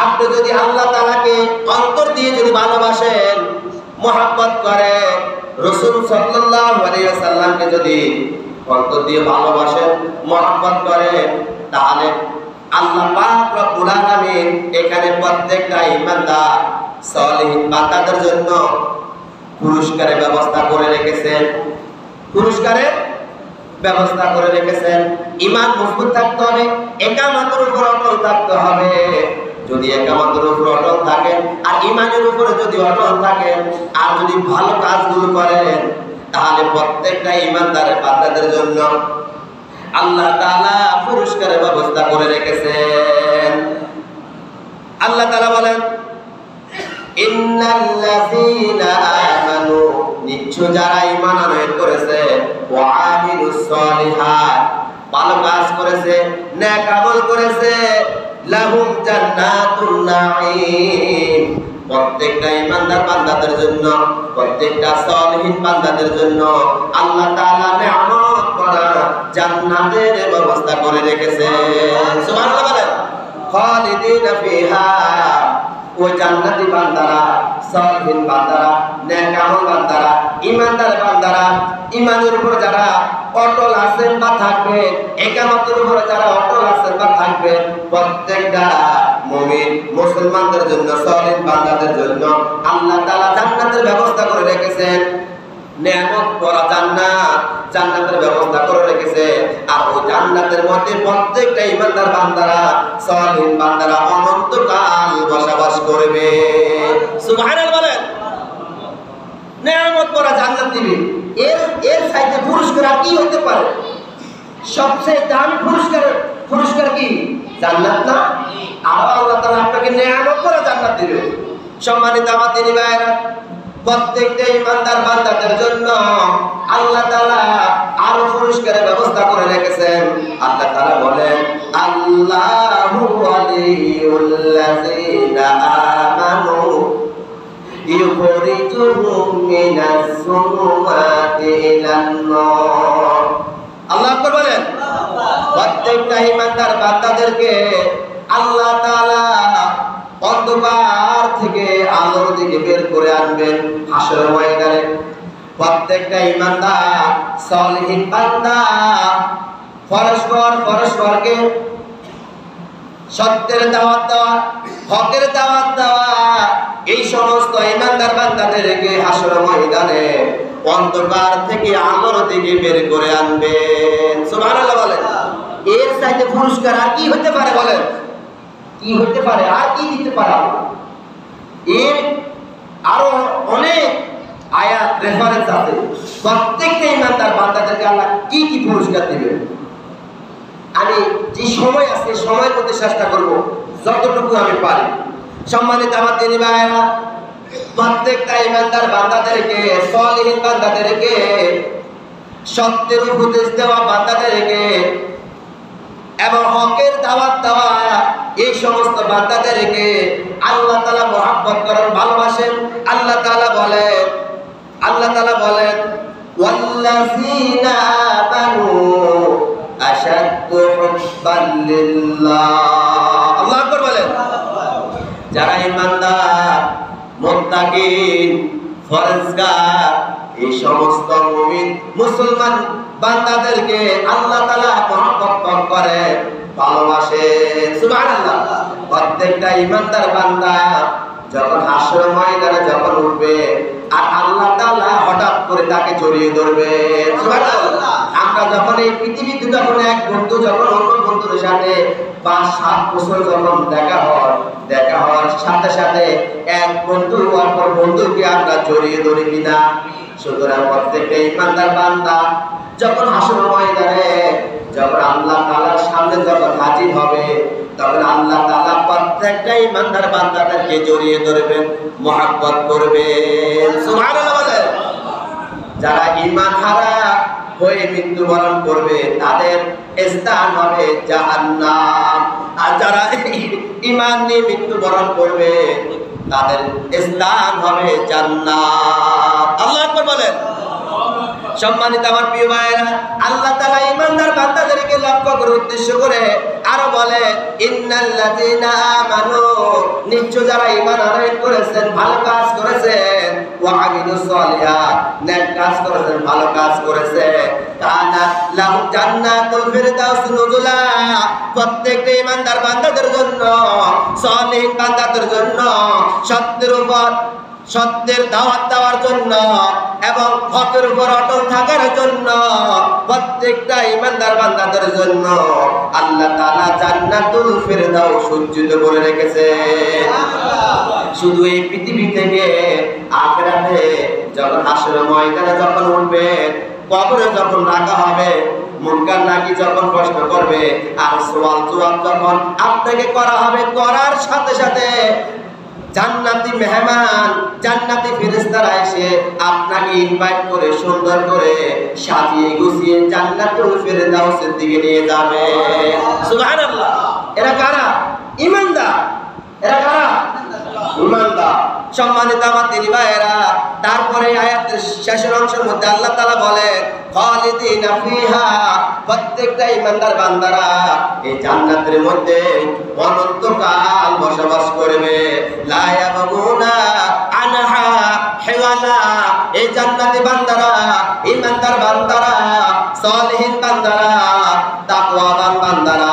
আপনি যদি আল্লাহ তাআলাকে অন্তর দিয়ে যদি ভালোবাসেন, মহব্বত করেন, রাসূল সাল্লাল্লাহু আলাইহি ওয়াসাল্লামকে যদি অন্তর দিয়ে ভালোবাসেন, মহব্বত করেন, তাহলে আল্লাহ পাক রব্বুল আলামিন এখানে প্রত্যেকটা ঈমানদার সালিহিন বান্দাদের জন্য পুরস্কারের ব্যবস্থা করে রেখেছেন। পুরস্কারের ব্যবস্থা করে রেখেছেন। ঈমান মজবুত থাকতে হবে, একামতের উপর অটল থাকতে হবে। যদি একামতের উপর অটল থাকেন আর ঈমানের উপরে যদি অটল থাকেন আর যদি ভালো কাজগুলো করেন, তাহলে প্রত্যেকটা ঈমানদারের বান্দাদের জন্য আল্লাহ তাআলা পুরস্কারের ব্যবস্থা করে রেখেছেন। আল্লাহ তাআলা বলেন, ইন্নাল্লাযীনা আমানু, নিশ্চয় যারা ঈমান আনয়ন করেছে, ওয়া আমিলুস সলিহাত, ভালো কাজ করেছে, নেক আমল করেছে, লাহুম জান্নাতুন নাঈম, প্রত্যেকটা ঈমানদার বান্দাদের জন্য, প্রত্যেকটা সলিহিন বান্দাদের জন্য আল্লাহ তাআলা নিয়ামত করা জান্নাতের ব্যবস্থা করে রেখেছেন। সুবহানাল্লাহ বলেন। খালিদিনা ফিহা, ওই জান্নাতি বান্দারা, সলিহিন বান্দারা, নেক আমল বান্দারা, ঈমানদার বান্দারা, ঈমানের উপর যারা অটল আছেন বা থাকবেন, একামতের উপর যারা অটল আছেন বা থাকবেন, প্রত্যেকটা মুমিন মুসলমানদের জন্য, সলিহিন বান্দাদের জন্য আল্লাহ তাআলা জান্নাতের ব্যবস্থা করে রেখেছেন। নিয়ামত করা জান্নাত, জান্নাতের ব্যবস্থা করে রেখেছে। আর ওই জান্নাতের মধ্যে প্রত্যেকটা ঈমানদার বান্দারা, সলিহিন বান্দারা অনন্তকাল বসবাস করবে। সুবহানাল্লাহ বলেন। নিয়ামত করা জান্নাত দিবে, এর চাইতে পুরস্কার আর কি হতে পারে? সবচেয়ে দামি পুরস্কার কি? জান্নাত না? আর আল্লাহ তাআলা আপনাকে নিয়ামত করা জান্নাত দিবে। সম্মানিত আমার দিনী ভাইরা, প্রত্যেকটা ঈমানদার বান্দাদের জন্য আল্লাহ তাআলা আরো পুরস্কারের ব্যবস্থা করে রেখেছেন। আল্লাহ তাআলা বলেন, আল্লাহু ওয়ালিয়ুল্লাযীনা আমানু ইউখরিজুহুম মিনাস যুলুমাতি ইলান নূর। আল্লাহ আকবার বলেন। প্রত্যেকটা ঈমানদার বান্দাদেরকে আল্লাহ তাআলা অন্ধকার থেকে আলোর দিকে বের করে আনবেন হাসরের ময়দানে। প্রত্যেকটা ঈমানদার সলিহিন বান্দা পরস্পরকে সত্যের দাওয়াত দেওয়া, হকের দাওয়াত দেওয়া, এই সমস্ত ঈমানদার বান্দাদেরকে হাসরের ময়দানে অন্ধকার থেকে আলোর দিকে বের করে আনবেন। সুবহানাল্লাহ বলেন। এর চাইতে পুরস্কার আর কি হতে পারে বলেন? কি হতে পারে? আর কি দিতে পারে? এর আরো অনেক আয়াত রেফারেন্স আছে। প্রত্যেকটা ঈমানদার বান্দাদেরকে আল্লাহ কি কি পুরস্কার দিবেন, আমি যে সময় আছে সময়ের মধ্যে চেষ্টা করব যতটুকু আমি পারি। সম্মানিত আমার দিনী ভাইরা, প্রত্যেকটা ঈমানদার বান্দাদেরকে, সলিহিন বান্দাদেরকে, সত্যের উপদেশ দেওয়া বান্দাদেরকে এবং হকের দাওয়াত দেওয়া, এই সমস্ত বান্দাদেরকে আল্লাহ তাআলা মহব্বত করেন, ভালোবাসেন। আল্লাহ তাআলা বলেন, ওয়াল্লাযীনা আমানু আশাদ্দু হুব্বান লিল্লাহ। আল্লাহু আকবার বলেন। যারা ঈমানদার, মুত্তাকিন, ফরজগার, এই সমস্ত মুমিন মুসলমান বান্দাদেরকে আল্লাহ তাআলা মহব্বত করে, ভালোবাসেন। সুবহানাল্লাহ। প্রত্যেকটা ঈমানদার বান্দা যখন হাসরের ময়দানে যখন উঠবে আর আল্লাহ তাআলা হঠাৎ করে তাকে জড়িয়ে ধরবে। সুবহানাল্লাহ। আমরা যখন এই পৃথিবীতে যখন এক বন্ধু যখন অন্য বন্ধুর সাথে 5-7 বছর যখন দেখা হওয়ার সাথে সাথে এক বন্ধু অপর বন্ধুকে আমরা জড়িয়ে ধরি কিনা? সুতরাং প্রত্যেকটা ঈমানদার বান্দা যখন হাসরের ময়দানে যখন আল্লাহ তাআলার সামনে যখন হাজির হবে, তখন আল্লাহ তাআলা প্রত্যেকটা ঈমানদার বান্দাদেরকে জড়িয়ে ধরবেন, মহব্বত করবেন। সুবহানাল্লাহ বলেন। যারা ঈমান হারা হয়ে মৃত্যুবরণ করবে তাদের স্থান হবে জাহান্নাম, আর যারা ঈমান নিয়ে মৃত্যুবরণ করবে তাদের স্থান হবে জান্নাত। আল্লাহু আকবার বলেন। সম্মানিত আমার প্রিয় ভাইয়েরা, আল্লাহ তাআলা ঈমানদার বান্দাদেরকে লক্ষ্য করে উদ্দেশ্য করে আরো বলে, ইন্নাল্লাযীনা আমানু, নিশ্চয় যারা ঈমান আনয়ন করেছেন, ভালো কাজ করেছেন, ওয়া আমিলুস সলিহাত, নেক কাজ করেছেন, ভালো কাজ করেছেন, কানাত লাহুম জান্নাতুল ফিরদাউস নুজুলা, প্রত্যেকটা ঈমানদার বান্দাদের জন্য, সলিহ বান্দাদের জন্য, সত্যের দাওয়াত দেওয়ার জন্য এবং হকের উপর অটল থাকার জন্য, প্রত্যেকটা ঈমানদার বান্দাদের জন্য আল্লাহ তাআলা জান্নাতুল ফিরদাউস সজ্জিত করে রেখেছে। শুধু এই পৃথিবী থেকে আখিরাতে যখন হাসরের ময়দানে যখন উঠবে, কবরে যখন রাখা হবে, মুনকার নাকির যখন প্রশ্ন করবে আর সওয়াল জবাব যখন আপনাকে করা হবে, করার সাথে সাথে জান্নাতি মেহমান, জান্নাতি ফেরেশতারা এসে আপনাকে ইনভাইট করে সুন্দর করে সাজিয়ে গুছিয়ে জান্নাতুল ফিরদাউসের দিকে নিয়ে যাবে। সুবহানাল্লাহ। এরা কারা? ঈমানদার। এরা কারা? ঈমানদার। সম্মানিত আমার দিনী ভাইয়েরা, তারপরে আয়াতের শেষের অংশের মধ্যে আল্লাহ তাআলা বলেন, খালিদিনা ফিহা, প্রত্যেকটা ঈমানদার বান্দারা এই জান্নাতের মধ্যে অনন্তকাল বসবাস করবে। লা ইয়াবগুনা আনহা হিওয়ালা, এই জান্নাতি বান্দারা, ঈমানদার বান্দারা, সলিহিন বান্দারা, তাকওয়াবান বান্দারা,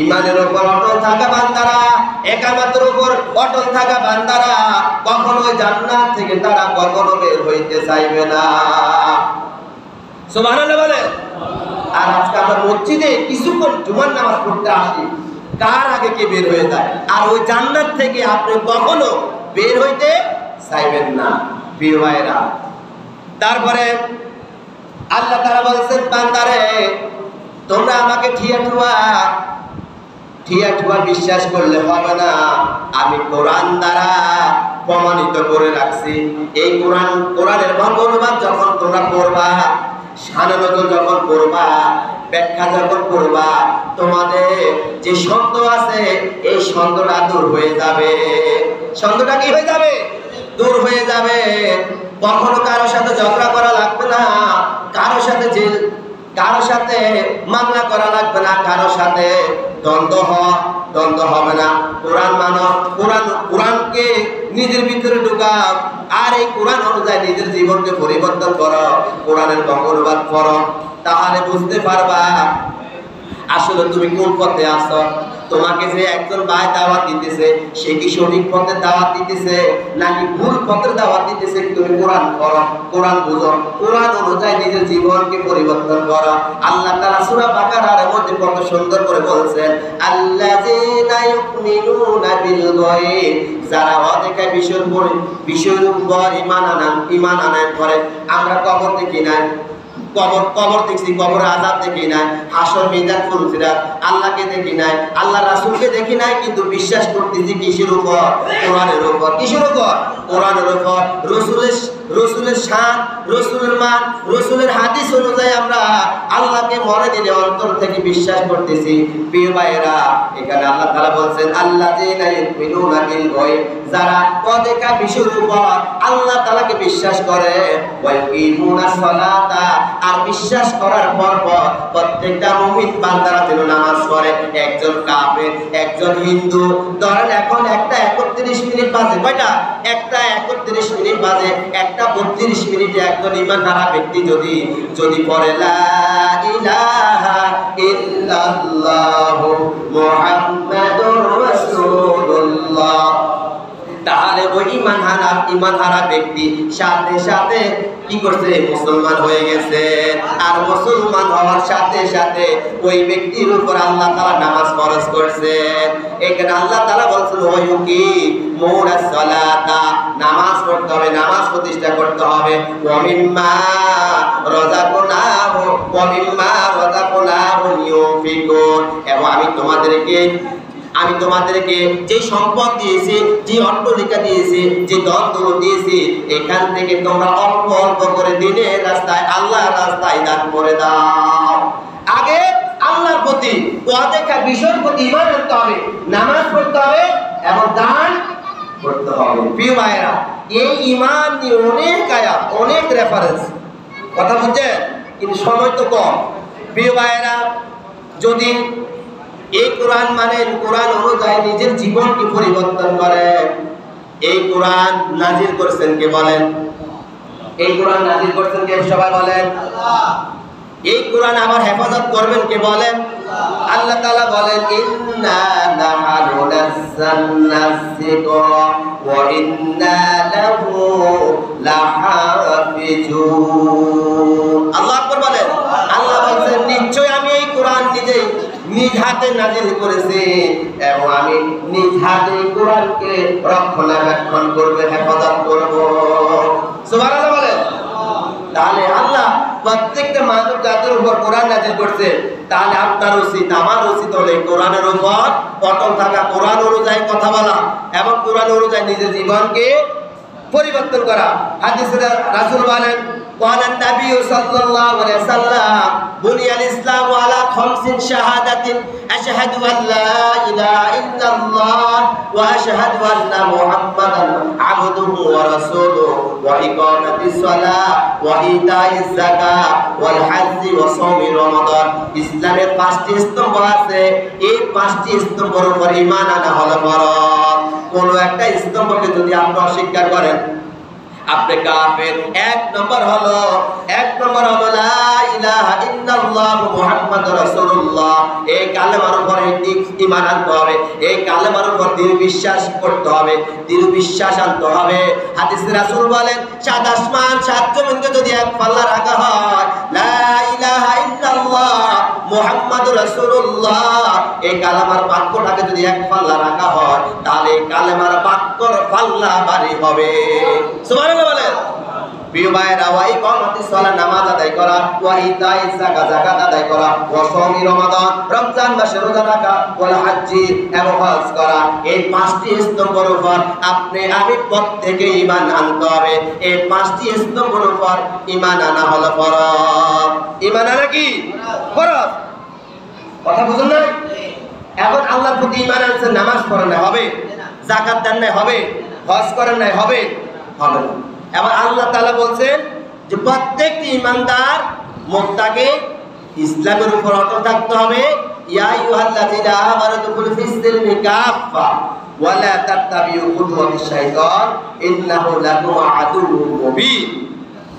ঈমানের উপর অটল থাকা বান্দারা, একামতের উপর অটল থাকা বান্দারা কখনো জান্নাত থেকে তারা কখনো বের হইতে চাইবে না। সুবহানাল্লাহ বলে। আর আজকে আমরা মসজিদে কিছুক্ষণ জুমার নামাজ পড়তে আসি, কার আগে কে বের হয়ে যায়, আর ওই জান্নাত থেকে আপনি কখনো বের হইতে চাইবেন না প্রিয় ভাইরা। তারপরে আল্লাহ তাআলা বলেছেন, বান্দারে তোমরা আমাকে ঠিয়া ঠুয়া বিশ্বাস করলে হবে না, আমি কোরআন দ্বারা প্রমাণিত করে রাখছি। এই কোরআনের বঙ্গ অনুবাদ যখন তোমরা পড়বা, শানানত যখন পড়বা, ব্যাখ্যা যখন পড়বা, তোমাদের যে সন্দেহ আছে এই সন্দেহটা দূর হয়ে যাবে। সন্দেহটা কি হয়ে যাবে? দূর হয়ে যাবে। কখনো কারোর সাথে ঝগড়া করা লাগবে না, কারোর সাথে মামলা করা লাগবে না, কারোর সাথে দ্বন্দ্ব হবে না। কোরআন মানো, কোরআনকে নিজের ভিতরে ঢুকাও, আর এই কোরআন অনুযায়ী নিজের জীবনকে পরিবর্তন করো, কোরআনের অনুবাদ করো, তাহলে বুঝতে পারবা আসলে তুমি কোন পথে আছো। তোমাকে যে একজন ভাই দাওয়াত দিতেছে, সে কি সঠিক পথে দাওয়াত দিতেছে নাকি ভুল পথের দাওয়াত দিতেছে? তুমি কোরআন পড়ো, কোরআন বুঝো, কোরআন অনুযায়ী নিজের জীবনকে পরিবর্তন করো। আল্লাহ তাআলা সূরা বাকারার মধ্যে কত সুন্দর করে বলছেন, আল্লাযীনা ইউমিনুনা বিল গায়ব, যারা অদেখা বিষয়ের উপর ঈমান আনয়ন করে। আমরা কবর দেখি না, কবর দেখছি, কবরে আযাব দেখি নাই, হাসর মিজান ফুলসিরাত, আল্লাহকে দেখি নাই, আল্লাহ রাসূলকে দেখি নাই, কিন্তু বিশ্বাস করতেছি কিসের উপর? কোরআনের উপর। কিসের উপর? কোরআনের উপর। রসুলের শান, রসুলের মান, রসুলের হাদিস অনুযায়ী আমরা আল্লাহকে মনে দিলে অন্তর থেকে বিশ্বাস করতেছি। প্রিয় ভাইয়েরা, এখানে আল্লাহ তাআলা বলছেন, আল্লাযীনা ইউমিনুনা বিল গায়ব, যারা অদেখা বিষয়ের উপর আল্লাহ তাআলাকে বিশ্বাস করে, ওয়া ইউকিমুনাস সালাতা, আর বিশ্বাস করার পর প্রত্যেকটা মুমিন বান্দারা যেন নামাজ পড়ে। একজন কাফের, একজন হিন্দু, ধরেন এখন 1:31 বাজে, কয়টা? 1:31 বাজে, 1:32 একজন ঈমানহারা ব্যক্তি যদি পড়ে লা ইলাহা ইল্লাল্লাহু মুহাম্মাদুর রাসূলুল্লাহ, তাহলে ওই ঈমানহারা ব্যক্তি সাথে সাথে কি করছে? মুসলমান হয়ে গেছে। আর মুসলমান হওয়ার সাথে সাথে ওই ব্যক্তির উপর আল্লাহ তাআলা নামাজ ফরজ করেছেন। এখানে আল্লাহ তাআলা বলছেন, ওয়ায়ুকিমুনাস সালাতা, নামাজ পড়তে হবে, নামাজ প্রতিষ্ঠা করতে হবে। ওয়া মিম্মা রাযাকনাহুম ইউনফিকুন, এবং আমি তোমাদেরকে যে সম্পদ দিয়েছি, যে অট্টালিকা দিয়েছি, যে ধন দিয়েছি, এখান থেকে তোমরা অল্প অল্প করে দিনের রাস্তায়, আল্লাহর রাস্তায় দান করে দাও। আগে আল্লাহর প্রতি, অদেখা বিষয়ের প্রতি ঈমান আনতে হবে, নামাজ পড়তে হবে এবং দান করতে হবে। প্রিয় ভাইয়েরা, এই ঈমান নিয়ে অনেক আয়াত, অনেক রেফারেন্স কথা বুঝছেন? কিন্তু সময় তো কম। প্রিয় ভাইয়েরা, যদি এই কোরআন মানেন, কোরআন অনুযায়ী নিজের জীবনকে পরিবর্তন করেন, এই কোরআন নাজিল করেছেন কে বলেন? এই কোরআন নাজিল করেছেন কে? সবাই বলেন আল্লাহ। এই কোরআন আবার হেফাজত করবেন কে বলেন? আল্লাহ তাআলা বলেন, ইন্না নাহনু নাযালনাস যিকরা ওয়া ইন্না লাহু লাহাফিজুন। আল্লাহু আকবার বলেন। আল্লাহ বলেন, নিশ্চয় আমি এই কোরআন নিজেই নিজ হাতে নাজিল করেছি এবং আমি নিজ হাতে কোরআনকে রক্ষণাবেক্ষণ করব, হেফাজত করব। সুবহানাল্লাহ বলেন। তাহলে আল্লাহ প্রত্যেকটা মানব জাতির উপর কোরআন নাজিল করছে, তাহলে আপনার উচিত, আমার উচিত হলে কোরআনের উপর অটল থাকা, কোরআন অনুযায়ী কথা বলা এবং কোরআন অনুযায়ী নিজের জীবনকে পরিবর্তন করা। হাদিসে রাসূল বলেন, قال النبي صلى الله عليه وسلم بني الإسلام على 5 شهادة أشهد أن لا إله إلا الله وأشهد أن محمدا عبده ورسوله وإقامة الصلاة وإيتاء الزكاة والحج وصوم رمضان। ইসলামের 5টি স্তম্ভ আছে, এই 5টি স্তম্ভের উপর ঈমান আনা হলো ফরজ। কোন একটা স্তম্ভকে যদি আপনি অস্বীকার করেন, আপনি কাফের। এক নম্বর হলো লা ইলাহা ইল্লাল্লাহ মুহাম্মাদুর রাসূলুল্লাহ। এই কালেমার উপর ঈমান আনতে হবে, এই কালেমার উপর দৃঢ় বিশ্বাস করতে হবে, দৃঢ় বিশ্বাস আনতে হবে। হাদিসে রাসূল বলেন, 7 আসমান 7 জমিনকে যদি এক পাল্লা রাখা হয়, লা ইলাহা ইল্লাল্লাহ মুহাম্মাদুর রাসূলুল্লাহ, এই কালেমার বাক্যটাকে যদি এক পাল্লা রাখা হয়, তাহলে এই কালেমার বাক্যর পাল্লা ভারী হবে। সুবহানাল্লাহ বলেন। প্রিয় ভাইয়েরা, ওয়া ইকামাতিস সালাত, নামাজ আদায় করা, ওয়া ইতাইজ যাকাত, যাকাত আদায় করা, ওয়া শাওমি রমাদান, রমজান মাসে রোজা রাখা, ওয়াল হাজ্জি, এবং হজ করা, এই 5টি স্তম্ভের উপর আপনি আমি প্রত্যেকে ঈমান আনতে হবে। এই 5টি স্তম্ভের উপর ঈমান আনা হলো ফরজ। ঈমান আনা কি ফরজ? কথা বুঝুন না? এখন আল্লাহর প্রতি ঈমান আনছেন, নামাজ পড়েন না হবে, যাকাত দেন না হবে, হজ করেন না হবে, হবে না। এবার আল্লাহ তাআলা বলছেন যে প্রত্যেকটি ঈমানদার মুত্তাকি ইসলামের উপর অটল থাকতে হবে। ইয়া আইয়ুহাল্লাযীনা আমানু দুখুলু ফিস-সিলমি কাফা ওয়া লা তাত্তাবিউ খুতুওয়াতিশ শাইতান ইন্নাহু লাকুম আদুউম মুবিন।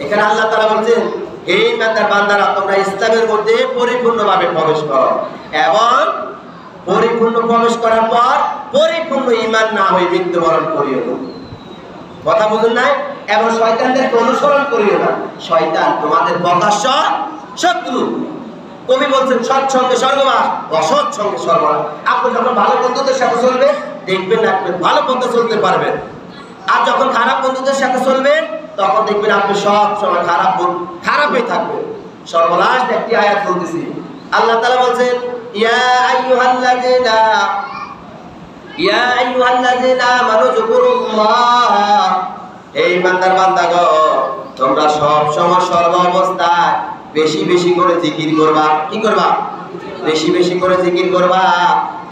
এখানে আল্লাহ তাআলা বলছেন, হে ঈমানদার বান্দারা, তোমরা ইসলামের মধ্যে পরিপূর্ণভাবে প্রবেশ করো এবং পরিপূর্ণ প্রবেশ করার পর পরিপূর্ণ ঈমান না হয়ে মৃত্যুবরণ করিও না। কথা বুঝুন নাই? এবং শয়তানদেরকে অনুসরণ করিও না, শয়তান তোমাদের প্রকাশ্য শত্রু। কবি বলছেন, সৎসঙ্গে স্বর্গবাস, অসৎ সঙ্গে সর্বনাশ। আপনি যখন ভালো বন্ধুদের সাথে চলবেন, দেখবেন আপনি ভালো পথে চলতে পারবেন, আর যখন খারাপ বন্ধুদের সাথে চলবেন, তখন দেখবেন আপনি সব সময় খারাপই থাকবেন। সর্বনাশ একটি আয়াত বলতেছি, আল্লাহ তাআলা বলছেন, ইয়া আইয়ুহাল্লাযীনা আমানু যকুরুল্লাহ, এই ঈমানদার বান্দাগণ, তোমরা সব সময় সর্ব অবস্থায় বেশি বেশি করে জিকির করবা। কি করবা? বেশি বেশি করে জিকির করবা।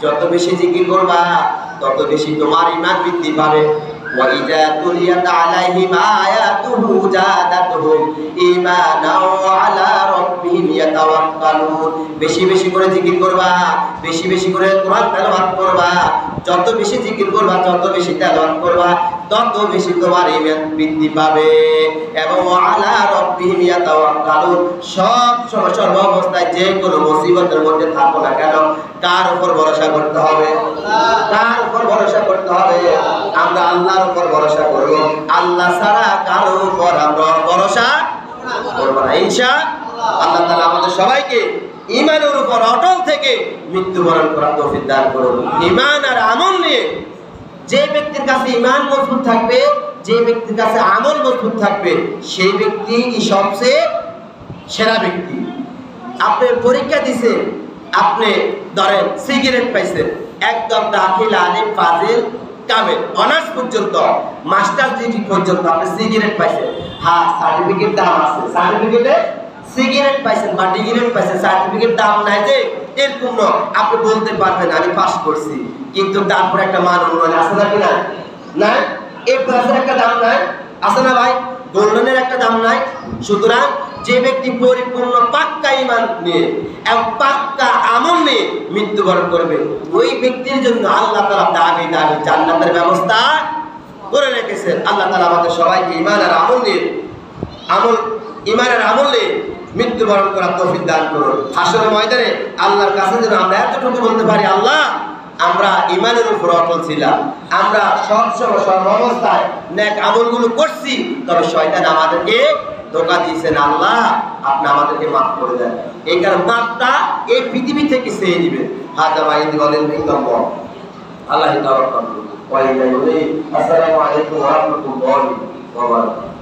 যত বেশি জিকির করবা, তত বেশি তোমার ঈমান বৃদ্ধি পাবে। ওয়া ইযা তুলিয়াত আলাইহিম আয়াতুহু জাদাতুহুম ঈমানাও ওয়া আলা রাব্বিহিম ইয়াতাওয়াক্কালুন। বেশি বেশি করে জিকির করবা, বেশি বেশি করে কোরআন তেলাওয়াত করবা। যত বেশি জিকির করবা, যত বেশি তেলাওয়াত করবা, তত বেশি তোমার ঈমান বৃদ্ধি পাবে। এবং ওয়া আলা রাব্বিহিম ইয়াতাওয়াক্কালুন, সব সময় সর্ব অবস্থায় যে কোনো মুসিবতের মধ্যে থাকো না কেন, কার উপর ভরসা করতে হবে? কার উপর ভরসা করতে হবে? আমরা আল্লাহর উপর ভরসা করব। আল্লাহ ছাড়া কারো উপর আমরা ভরসা করব না ইনশাআল্লাহ। আল্লাহ তাআলা আমাদের সবাইকে ঈমানের উপর অটল থেকে মৃত্যুবরণ করার তৌফিক দান করুন। ঈমান আর আমল নিয়ে যে ব্যক্তির কাছে ঈমান মজবুত থাকবে, যে ব্যক্তির কাছে আমল মজবুত থাকবে, সেই ব্যক্তি সবচেয়ে সেরা ব্যক্তি। আপনি পরীক্ষা দিছেন, আপনি ধরেন সিগারেট পাইছেন, একদম দাখিল আলিম ফাজিল কামেল অনার্স পর্যন্ত, মাস্টার ডিগ্রি পর্যন্ত আপনি সিগারেট পাইছেন। হ্যাঁ, সার্টিফিকেট দাম আছে, সার্টিফিকেটে সিগারেট পাইছেন বা ডিগ্রি পাইছেন, সার্টিফিকেট দাম নাই যে এরকম না। আপনি বলতে পারবেন আমি পাস করছি, কিন্তু তারপর একটা মান উন্নয়ন আছে নাকি না? নাই। এই প্লাসের একটা দাম নাই, আছে না ভাই? গোল্ডেনের একটা দাম নাই। সুতরাং যে ব্যক্তি পরিপূর্ণ পাক্কা ঈমান নিয়ে এবং পাক্কা আমল নিয়ে মৃত্যুবরণ করবে, ওই ব্যক্তির জন্য আল্লাহ তাআলা দামি দামি জান্নাতের ব্যবস্থা করে রেখেছেন। আল্লাহ তাআলা আমাদের সবাইকে ঈমানের আমল নিয়ে মৃত্যুবরণ করার তৌফিক দান করুন। হাসরের ময়দানে আল্লাহর কাছে যেন আমরা এতটুকু বলতে পারি, আল্লাহ আমরা ঈমানের উপর অটল ছিলাম, আমরা সবসময় সর্বাবস্থায় নেক আমলগুলো করছি, তবে শয়তান আমাদেরকে ধোঁকা দিয়েছেন, আল্লাহ আপনি আমাদেরকে মাফ করে দেন। এই কারণে মাফটা এই পৃথিবী থেকে চেয়ে নেবেন। হাজা মাইন্দি বলেন আল্লাহ তাআলা। আসসালামু আলাইকুম ওয়া রাহমাতুল্লাহি ওয়া বারাকাতুহু।